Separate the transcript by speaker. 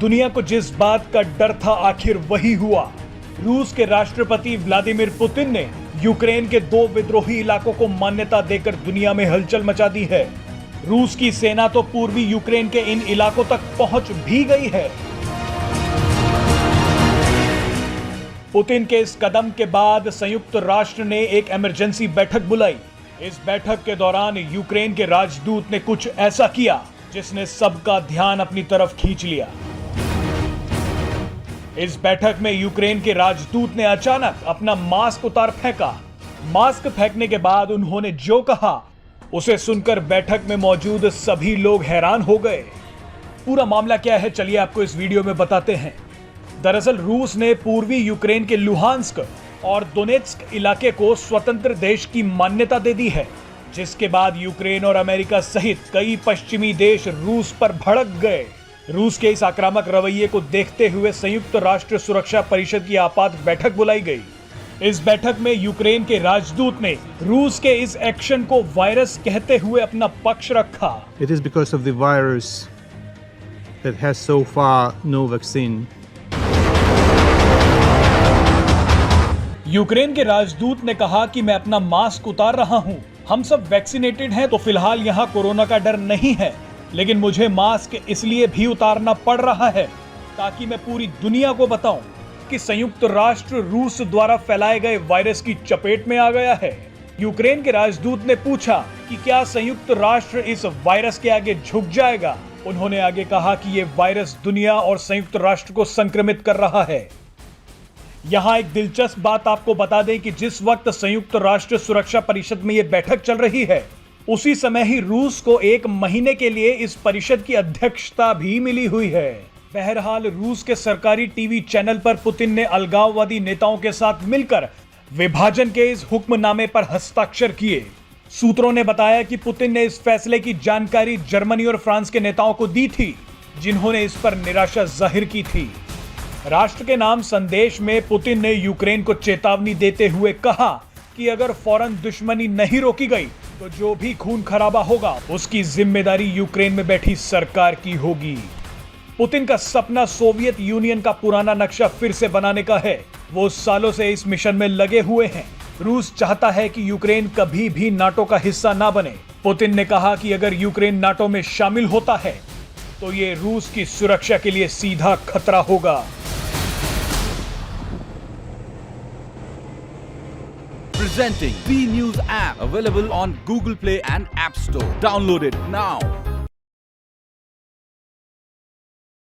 Speaker 1: दुनिया को जिस बात का डर था आखिर वही हुआ। रूस के राष्ट्रपति व्लादिमीर पुतिन ने यूक्रेन के 2 विद्रोही इलाकों को मान्यता देकर दुनिया में हलचल मचा दी है। रूस की सेना तो पूर्वी यूक्रेन के इन इलाकों तक पहुंच भी गई है। पुतिन के इस कदम के बाद संयुक्त राष्ट्र ने एक इमरजेंसी बैठक बुलाई। इस बैठक के दौरान यूक्रेन के राजदूत ने कुछ ऐसा किया जिसने सबका ध्यान अपनी तरफ खींच लिया। इस बैठक में यूक्रेन के राजदूत ने अचानक अपना मास्क उतार फेंका। मास्क फेंकने के बाद उन्होंने जो कहा उसे सुनकर बैठक में मौजूद सभी लोग हैरान हो गए। पूरा मामला क्या है, चलिए आपको इस वीडियो में बताते हैं। दरअसल रूस ने पूर्वी यूक्रेन के लुहांस्क और दोनेत्स्क इलाके को स्वतंत्र देश की मान्यता दे दी है, जिसके बाद यूक्रेन और अमेरिका सहित कई पश्चिमी देश रूस पर भड़क गए। रूस के इस आक्रामक रवैये को देखते हुए संयुक्त राष्ट्र सुरक्षा परिषद की आपात बैठक बुलाई गई। इस बैठक में यूक्रेन के राजदूत ने रूस के इस एक्शन को वायरस कहते हुए अपना पक्ष रखा।
Speaker 2: It is because of the virus that has so far no vaccine.
Speaker 1: Ukraine के राजदूत ने कहा कि मैं अपना मास्क उतार रहा हूं। हम सब वैक्सीनेटेड हैं तो फिलहाल यहां कोरोना का डर नहीं है, लेकिन मुझे मास्क इसलिए भी उतारना पड़ रहा है ताकि मैं पूरी दुनिया को बताऊं कि संयुक्त राष्ट्र रूस द्वारा फैलाए गए वायरस की चपेट में आ गया है। यूक्रेन के राजदूत ने पूछा कि क्या संयुक्त राष्ट्र इस वायरस के आगे झुक जाएगा। उन्होंने आगे कहा कि यह वायरस दुनिया और संयुक्त राष्ट्र को संक्रमित कर रहा है। यहां एक दिलचस्प बात आपको बता दें कि जिस वक्त संयुक्त राष्ट्र सुरक्षा परिषद में यह बैठक चल रही है, उसी समय ही रूस को 1 महीने के लिए इस परिषद की अध्यक्षता भी मिली हुई है। बहरहाल रूस के सरकारी टीवी चैनल पर पुतिन ने अलगाववादी नेताओं के साथ मिलकर विभाजन के इस हुक्मनामे पर हस्ताक्षर किए। सूत्रों ने बताया कि पुतिन ने इस फैसले की जानकारी जर्मनी और फ्रांस के नेताओं को दी थी, जिन्होंने इस पर निराशा जाहिर की थी। राष्ट्र के नाम संदेश में पुतिन ने यूक्रेन को चेतावनी देते हुए कहा कि अगर फौरन दुश्मनी नहीं रोकी गई तो जो भी खून खराबा होगा उसकी जिम्मेदारी यूक्रेन में बैठी सरकार की होगी। पुतिन का सपना सोवियत यूनियन का पुराना नक्शा फिर से बनाने का है। वो सालों से इस मिशन में लगे हुए हैं। रूस चाहता है कि यूक्रेन कभी भी नाटो का हिस्सा ना बने। पुतिन ने कहा कि अगर यूक्रेन नाटो में शामिल होता है तो ये रूस की सुरक्षा के लिए सीधा खतरा होगा।
Speaker 3: Presenting B News app, available on Google Play and App Store. Download it now.